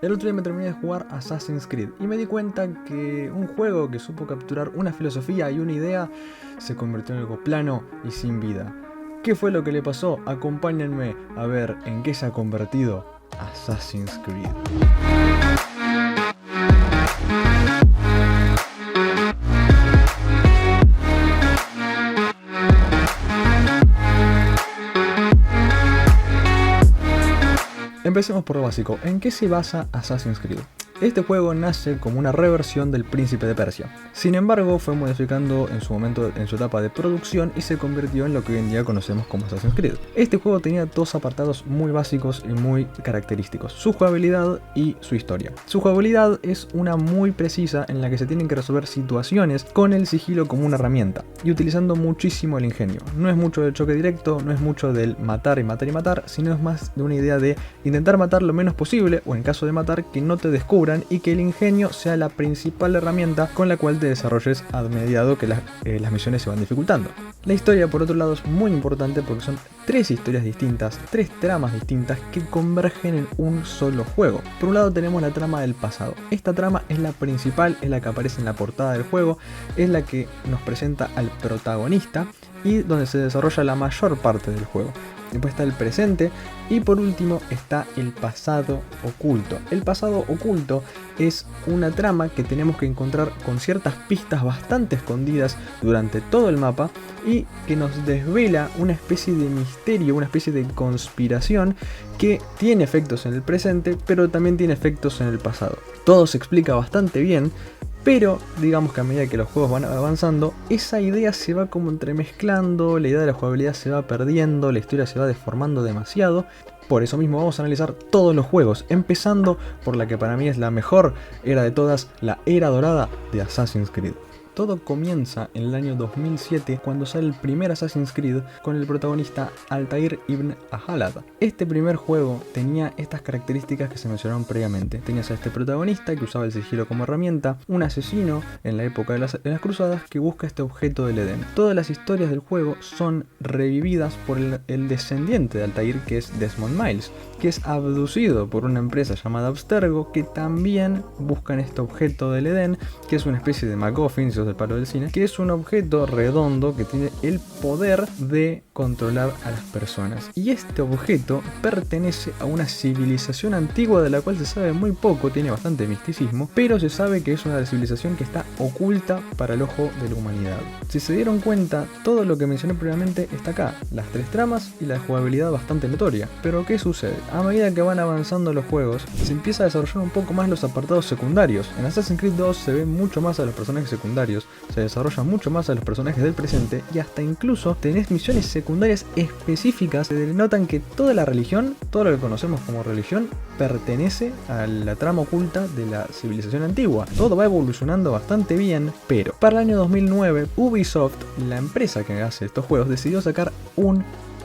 El otro día me terminé de jugar Assassin's Creed y me di cuenta que un juego que supo capturar una filosofía y una idea se convirtió en algo plano y sin vida. ¿Qué fue lo que le pasó? Acompáñenme a ver en qué se ha convertido Assassin's Creed. Empecemos por lo básico. ¿En qué se basa Assassin's Creed? Este juego nace como una reversión del Príncipe de Persia. Sin embargo, fue modificando en su momento en su etapa de producción y se convirtió en lo que hoy en día conocemos como Assassin's Creed. Este juego tenía dos apartados muy básicos y muy característicos: su jugabilidad y su historia. Su jugabilidad es una muy precisa en la que se tienen que resolver situaciones con el sigilo como una herramienta y utilizando muchísimo el ingenio. No es mucho del choque directo, no es mucho del matar y matar y matar, sino es más de una idea de intentar matar lo menos posible, o en caso de matar que no te descubran, y que el ingenio sea la principal herramienta con la cual te desarrolles a medida que las misiones se van dificultando. La historia, por otro lado, es muy importante porque son tres historias distintas, tres tramas distintas que convergen en un solo juego. Por un lado tenemos la trama del pasado. Esta trama es la principal, es la que aparece en la portada del juego, es la que nos presenta al protagonista y donde se desarrolla la mayor parte del juego. Después está el presente y por último está el pasado oculto. El pasado oculto es una trama que tenemos que encontrar con ciertas pistas bastante escondidas durante todo el mapa y que nos desvela una especie de misterio, una especie de conspiración que tiene efectos en el presente, pero también tiene efectos en el pasado. Todo se explica bastante bien, pero digamos que a medida que los juegos van avanzando, esa idea se va como entremezclando, la idea de la jugabilidad se va perdiendo, la historia se va deformando demasiado. Por eso mismo vamos a analizar todos los juegos, empezando por la que para mí es la mejor era de todas, la era dorada de Assassin's Creed. Todo comienza en el año 2007 cuando sale el primer Assassin's Creed con el protagonista Altair ibn Ahalad. Este primer juego tenía estas características que se mencionaron previamente. Tenías a este protagonista que usaba el sigilo como herramienta, un asesino en la época de las cruzadas que busca este objeto del Edén. Todas las historias del juego son revividas por el descendiente de Altair, que es Desmond Miles, que es abducido por una empresa llamada Abstergo, que también buscan este objeto del Edén, que es una especie de MacGuffin, del palo del cine, que es un objeto redondo que tiene el poder de controlar a las personas. Y este objeto pertenece a una civilización antigua de la cual se sabe muy poco, tiene bastante misticismo, pero se sabe que es una civilización que está oculta para el ojo de la humanidad. Si se dieron cuenta, todo lo que mencioné previamente está acá, las tres tramas y la jugabilidad bastante notoria. Pero ¿qué sucede? A medida que van avanzando los juegos, se empieza a desarrollar un poco más los apartados secundarios. En Assassin's Creed 2 se ve mucho más a los personajes secundarios, se desarrolla mucho más a los personajes del presente y hasta incluso tenés misiones secundarias específicas que denotan que toda la religión, todo lo que conocemos como religión, pertenece a la trama oculta de la civilización antigua. Todo va evolucionando bastante bien, pero para el año 2009 Ubisoft, la empresa que hace estos juegos, decidió sacar un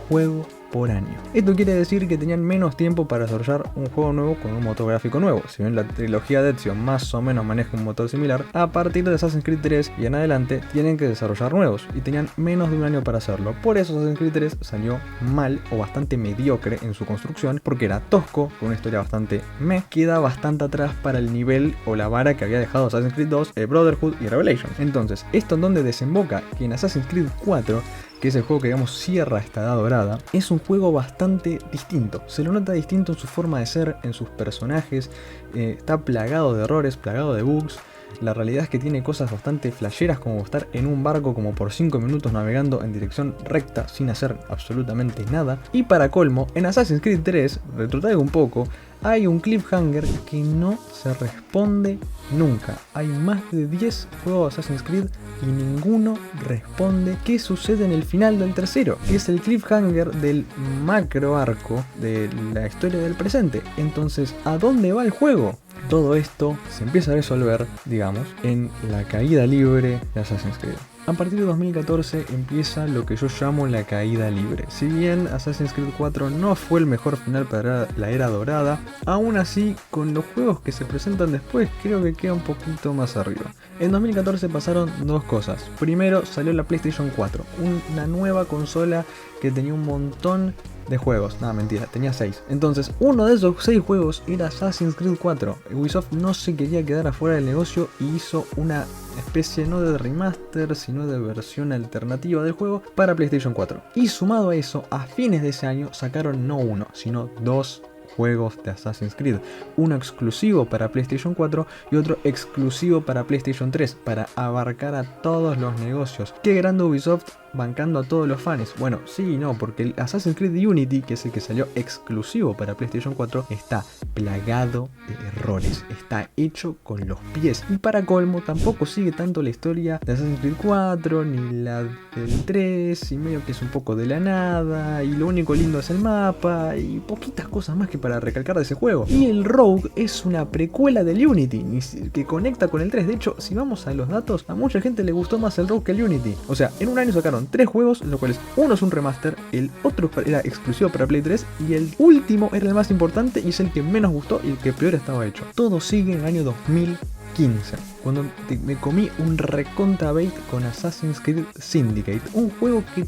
juego por año. Esto quiere decir que tenían menos tiempo para desarrollar un juego nuevo con un motor gráfico nuevo. Si bien la trilogía de Ezio más o menos maneja un motor similar, a partir de Assassin's Creed 3 y en adelante tienen que desarrollar nuevos y tenían menos de un año para hacerlo. Por eso Assassin's Creed 3 salió mal o bastante mediocre en su construcción, porque era tosco, con una historia bastante queda bastante atrás para el nivel o la vara que había dejado Assassin's Creed 2, Brotherhood y Revelation. Entonces, esto en donde desemboca que en Assassin's Creed 4, que es el juego que digamos cierra esta edad dorada, es un juego bastante distinto. Se lo nota distinto en su forma de ser, en sus personajes, está plagado de errores, plagado de bugs. La realidad es que tiene cosas bastante flasheras, como estar en un barco como por 5 minutos navegando en dirección recta sin hacer absolutamente nada. Y para colmo, en Assassin's Creed 3, retrotraigo un poco, hay un cliffhanger que no se responde nunca. Hay más de 10 juegos de Assassin's Creed y ninguno responde qué sucede en el final del tercero, que es el cliffhanger del macro arco de la historia del presente. Entonces, ¿a dónde va el juego? Todo esto se empieza a resolver, digamos, en la caída libre de Assassin's Creed. A partir de 2014 empieza lo que yo llamo la caída libre. Si bien Assassin's Creed 4 no fue el mejor final para la era dorada, aún así con los juegos que se presentan después creo que queda un poquito más arriba. En 2014 pasaron dos cosas. Primero salió la PlayStation 4, una nueva consola que tenía un montón de juegos. Nada, mentira, tenía 6. Entonces, uno de esos 6 juegos era Assassin's Creed 4. Ubisoft no se quería quedar afuera del negocio y hizo una especie no de remaster, sino de versión alternativa del juego para PlayStation 4. Y sumado a eso, a fines de ese año sacaron no uno, sino 2 juegos de Assassin's Creed, uno exclusivo para PlayStation 4 y otro exclusivo para PlayStation 3, para abarcar a todos los negocios. Qué grande Ubisoft bancando a todos los fans. Bueno, sí y no, porque el Assassin's Creed Unity, que es el que salió exclusivo para PlayStation 4, está plagado de errores, está hecho con los pies. Y para colmo, tampoco sigue tanto la historia de Assassin's Creed 4, ni la del 3, y medio que es un poco de la nada, y lo único lindo es el mapa, y poquitas cosas más que para recalcar de ese juego. Y el Rogue es una precuela del Unity, que conecta con el 3. De hecho, si vamos a los datos, a mucha gente le gustó más el Rogue que el Unity. O sea, en un año sacaron 3 juegos, los cuales uno es un remaster, el otro era exclusivo para Play 3 y el último era el más importante y es el que menos gustó y el que peor estaba hecho. Todo sigue en el año 2015, cuando me comí un recontra bait con Assassin's Creed Syndicate, un juego que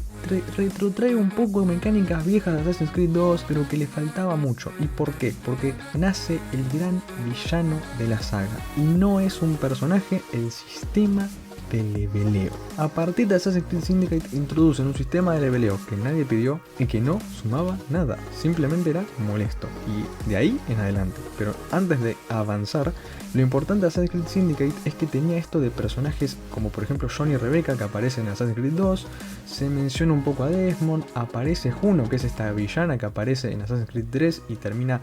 retrotrae un poco de mecánicas viejas de Assassin's Creed 2, pero que le faltaba mucho. ¿Y por qué? Porque nace el gran villano de la saga y no es un personaje, el sistema de leveleo. A partir de Assassin's Creed Syndicate introducen un sistema de leveleo que nadie pidió y que no sumaba nada, simplemente era molesto, y de ahí en adelante. Pero antes de avanzar, lo importante de Assassin's Creed Syndicate es que tenía esto de personajes como por ejemplo John y Rebecca, que aparecen en Assassin's Creed 2, se menciona un poco a Desmond, aparece Juno, que es esta villana que aparece en Assassin's Creed 3 y termina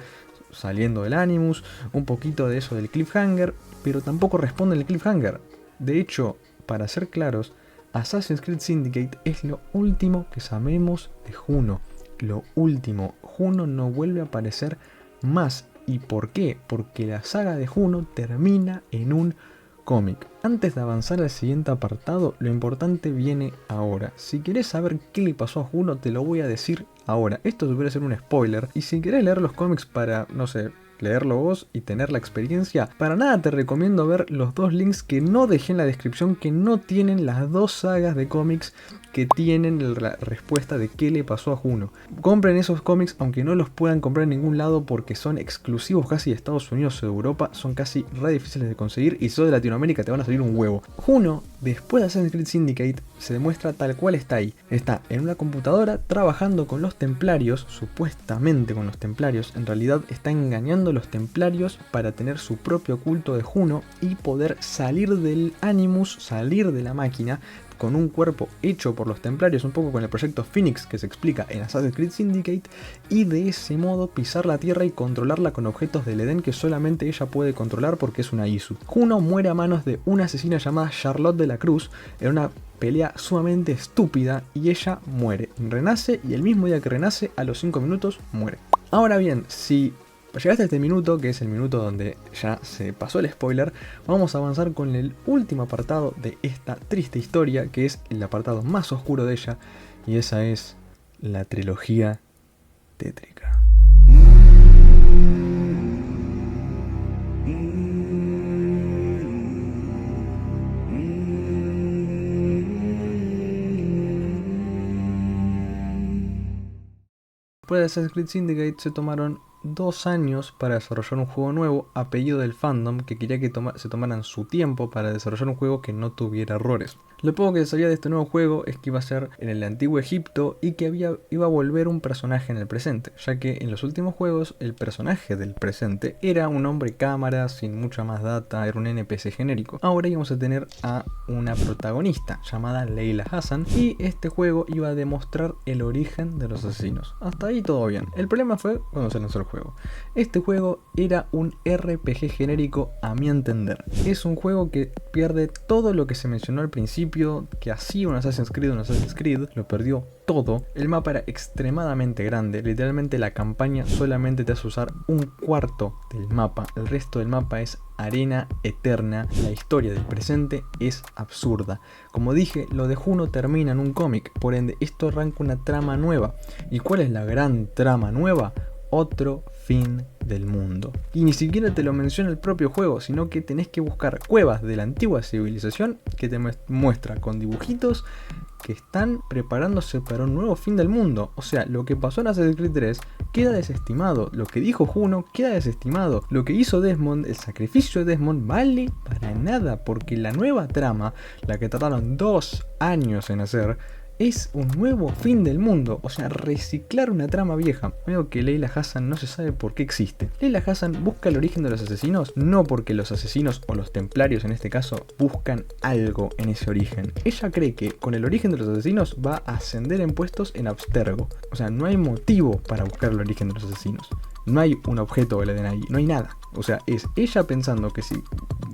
saliendo del Animus, un poquito de eso del cliffhanger, pero tampoco responde el cliffhanger. De hecho, para ser claros, Assassin's Creed Syndicate es lo último que sabemos de Juno. Lo último. Juno no vuelve a aparecer más. ¿Y por qué? Porque la saga de Juno termina en un cómic. Antes de avanzar al siguiente apartado, lo importante viene ahora. Si querés saber qué le pasó a Juno, te lo voy a decir ahora. Esto debería ser un spoiler. Y si querés leer los cómics para, no sé, leerlo vos y tener la experiencia, para nada te recomiendo ver los 2 links que no dejé en la descripción, que no tienen las 2 sagas de cómics que tienen la respuesta de qué le pasó a Juno. Compren esos cómics aunque no los puedan comprar en ningún lado porque son exclusivos casi de Estados Unidos o de Europa, son casi re difíciles de conseguir y si sos de Latinoamérica te van a salir un huevo. Juno, después de Assassin's Creed Syndicate, se demuestra tal cual está ahí. Está en una computadora trabajando con los templarios, supuestamente con los templarios, en realidad está engañando a los templarios para tener su propio culto de Juno y poder salir del Animus, salir de la máquina, con un cuerpo hecho por los templarios, un poco con el proyecto Phoenix que se explica en Assassin's Creed Syndicate, y de ese modo pisar la tierra y controlarla con objetos del Edén que solamente ella puede controlar porque es una Isu. Juno muere a manos de una asesina llamada Charlotte de la Cruz en una pelea sumamente estúpida y ella muere. Renace y el mismo día que renace, a los 5 minutos, muere. Ahora bien, si llegaste a este minuto, que es el minuto donde ya se pasó el spoiler, vamos a avanzar con el último apartado de esta triste historia, que es el apartado más oscuro de ella, y esa es la trilogía tétrica. Después de Assassin's Creed Syndicate se tomaron 2 años para desarrollar un juego nuevo a pedido del fandom, que quería que se tomaran su tiempo para desarrollar un juego que no tuviera errores. Lo poco que se sabía de este nuevo juego es que iba a ser en el antiguo Egipto y que iba a volver un personaje en el presente, ya que en los últimos juegos el personaje del presente era un hombre cámara sin mucha más data, era un NPC genérico. Ahora íbamos a tener a una protagonista llamada Layla Hassan y este juego iba a demostrar el origen de los asesinos. Hasta ahí todo bien. El problema fue cuando se lanzó el juego. Este juego era un RPG genérico a mi entender. Es un juego que pierde todo lo que se mencionó al principio, que hacía un Assassin's Creed, lo perdió todo. El mapa era extremadamente grande, literalmente la campaña solamente te hace usar un cuarto del mapa, el resto del mapa es arena eterna, la historia del presente es absurda. Como dije, lo de Juno termina en un cómic, por ende esto arranca una trama nueva. ¿Y cuál es la gran trama nueva? Otro fin del mundo. Y ni siquiera te lo menciona el propio juego, sino que tenés que buscar cuevas de la antigua civilización que te muestra con dibujitos que están preparándose para un nuevo fin del mundo. O sea, lo que pasó en Assassin's Creed 3 queda desestimado, lo que dijo Juno queda desestimado, lo que hizo Desmond, el sacrificio de Desmond, vale para nada, porque la nueva trama, la que tardaron 2 años en hacer, es un nuevo fin del mundo, o sea, reciclar una trama vieja. Veo que Layla Hassan no se sabe por qué existe. Layla Hassan busca el origen de los asesinos, no porque los asesinos o los templarios en este caso buscan algo en ese origen. Ella cree que con el origen de los asesinos va a ascender en puestos en Abstergo. O sea, no hay motivo para buscar el origen de los asesinos. No hay un objeto que le den ahí, no hay nada. O sea, es ella pensando que si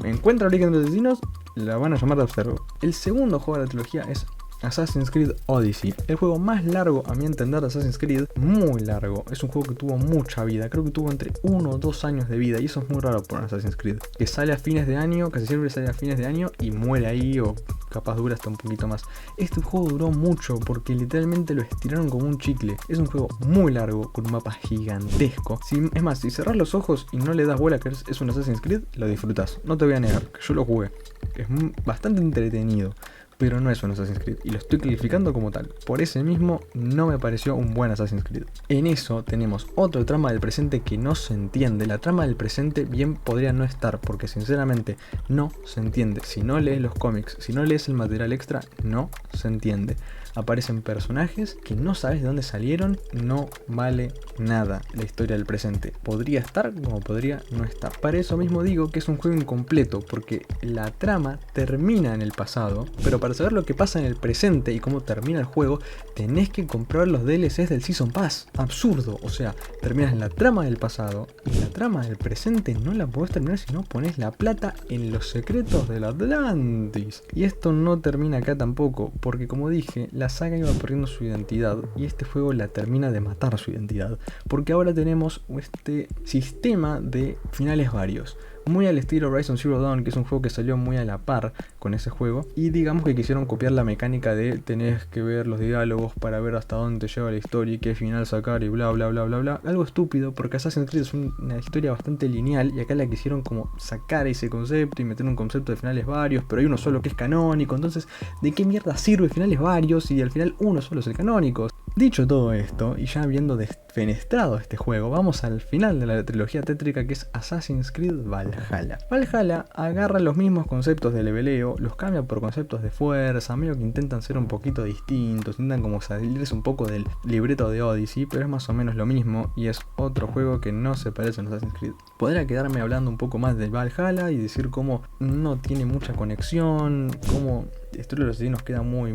encuentra el origen de los asesinos, la van a llamar de Abstergo. El segundo juego de la trilogía es Assassin's Creed Odyssey, el juego más largo a mi entender de Assassin's Creed, muy largo. Es un juego que tuvo mucha vida, creo que tuvo entre 1 o 2 años de vida, y eso es muy raro por Assassin's Creed, que sale a fines de año, casi siempre sale a fines de año y muere ahí, o capaz dura hasta un poquito más. Este juego duró mucho porque literalmente lo estiraron como un chicle. Es un juego muy largo, con un mapa gigantesco. Es más, si cerrás los ojos y no le das bola que es un Assassin's Creed, lo disfrutás. No te voy a negar, que yo lo jugué. Es bastante entretenido, pero no es un Assassin's Creed, y lo estoy calificando como tal. Por ese mismo, no me pareció un buen Assassin's Creed. En eso tenemos otra trama del presente que no se entiende. La trama del presente bien podría no estar, porque sinceramente no se entiende. Si no lees los cómics, si no lees el material extra, no se entiende. Aparecen personajes que no sabes de dónde salieron, no vale nada la historia del presente. Podría estar como podría no estar. Para eso mismo digo que es un juego incompleto, porque la trama termina en el pasado, pero para saber lo que pasa en el presente y cómo termina el juego, tenés que comprar los DLCs del Season Pass. Absurdo, o sea, terminas en la trama del pasado y la trama del presente no la podés terminar si no pones la plata en los secretos del Atlantis. Y esto no termina acá tampoco, porque como dije, la saga iba perdiendo su identidad y este juego la termina de matar su identidad, porque ahora tenemos este sistema de finales varios, muy al estilo Horizon Zero Dawn, que es un juego que salió muy a la par con ese juego, y digamos que quisieron copiar la mecánica de tenés que ver los diálogos para ver hasta dónde te lleva la historia y qué final sacar y bla bla bla bla bla. Algo estúpido, porque Assassin's Creed es una historia bastante lineal y acá la quisieron como sacar ese concepto y meter un concepto de finales varios, pero hay uno solo que es canónico. Entonces, ¿de qué mierda sirve finales varios y al final uno solo es el canónico? Dicho todo esto, y ya habiendo defenestrado este juego, vamos al final de la trilogía tétrica, que es Assassin's Creed Valhalla. Valhalla agarra los mismos conceptos de leveleo, los cambia por conceptos de fuerza, medio que intentan ser un poquito distintos, intentan como salirse un poco del libreto de Odyssey, pero es más o menos lo mismo y es otro juego que no se parece a Assassin's Creed. Podría quedarme hablando un poco más del Valhalla y decir cómo no tiene mucha conexión, cómo la historia de los asesinos queda muy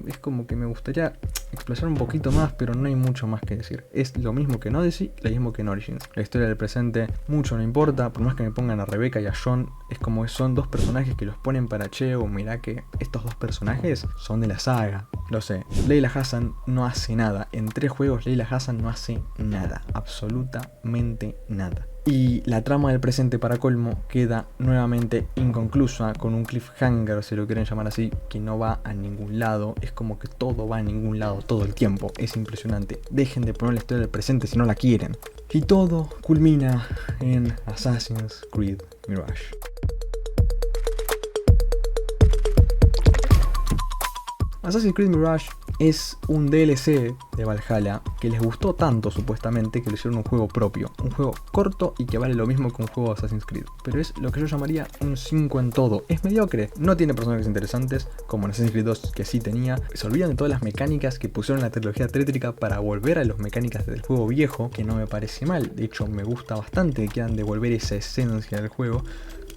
es como que me gustaría explayar un poquito más, pero no hay mucho más que decir. Es lo mismo que en Odyssey, lo mismo que en Origins. La historia del presente mucho no importa, por más que me pongan a Rebecca y a John, es como que son dos personajes que los ponen para cheo. Mirá que estos dos personajes son de la saga. Lo sé, Layla Hassan no hace nada. En 3 juegos Layla Hassan no hace nada, absolutamente nada. Y la trama del presente, para colmo, queda nuevamente inconclusa, con un cliffhanger, si lo quieren llamar así, que no va a ningún lado. Es como que todo va a ningún lado todo el tiempo. Es impresionante. Dejen de poner la historia del presente si no la quieren. Y todo culmina en Assassin's Creed Mirage. Assassin's Creed Mirage es un DLC de Valhalla que les gustó tanto supuestamente que le hicieron un juego propio, un juego corto y que vale lo mismo que un juego de Assassin's Creed, pero es lo que yo llamaría un 5 en todo. Es mediocre, no tiene personajes interesantes como en Assassin's Creed 2 que sí tenía, se olvidan de todas las mecánicas que pusieron en la trilogía tétrica para volver a las mecánicas del juego viejo, que no me parece mal, de hecho me gusta bastante que quieran devolver esa esencia del juego.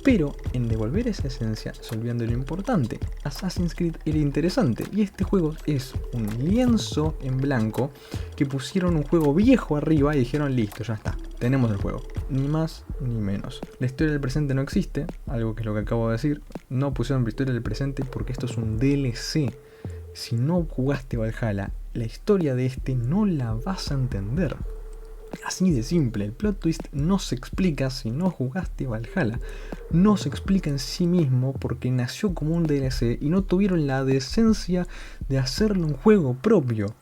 Pero en devolver esa esencia se olvidan de lo importante. Assassin's Creed era interesante y este juego es un lienzo en blanco que pusieron un juego viejo arriba y dijeron listo, ya está, tenemos el juego. Ni más ni menos. La historia del presente no existe, algo que es lo que acabo de decir. No pusieron la historia del presente porque esto es un DLC. Si no jugaste Valhalla, la historia de este no la vas a entender. Así de simple, el plot twist no se explica si no jugaste Valhalla. No se explica en sí mismo porque nació como un DLC y no tuvieron la decencia de hacerlo un juego propio.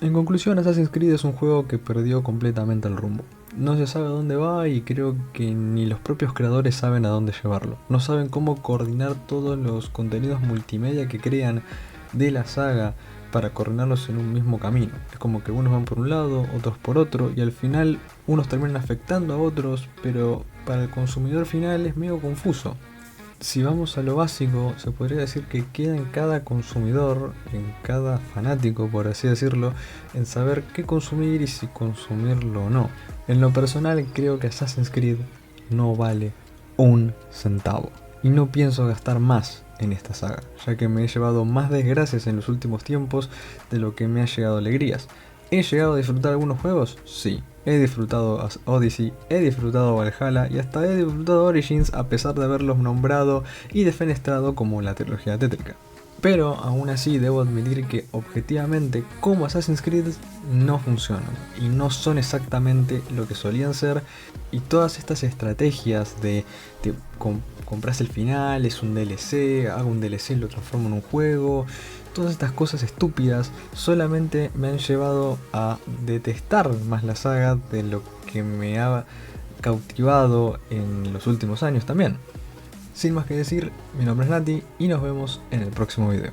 En conclusión, Assassin's Creed es un juego que perdió completamente el rumbo. No se sabe a dónde va y creo que ni los propios creadores saben a dónde llevarlo. No saben cómo coordinar todos los contenidos multimedia que crean de la saga para coordinarlos en un mismo camino. Es como que unos van por un lado, otros por otro, y al final unos terminan afectando a otros, pero para el consumidor final es medio confuso. Si vamos a lo básico, se podría decir que queda en cada consumidor, en cada fanático, por así decirlo, en saber qué consumir y si consumirlo o no. En lo personal, creo que Assassin's Creed no vale un centavo. Y no pienso gastar más en esta saga, ya que me he llevado más desgracias en los últimos tiempos de lo que me ha llegado alegrías. ¿He llegado a disfrutar algunos juegos? Sí. He disfrutado Odyssey, he disfrutado Valhalla y hasta he disfrutado Origins a pesar de haberlos nombrado y defenestrado como la trilogía tétrica. Pero aún así debo admitir que objetivamente como Assassin's Creed no funcionan y no son exactamente lo que solían ser, y todas estas estrategias de compras el final, es un DLC, hago un DLC y lo transformo en un juego, todas estas cosas estúpidas solamente me han llevado a detestar más la saga de lo que me ha cautivado en los últimos años también. Sin más que decir, mi nombre es Nati y nos vemos en el próximo video.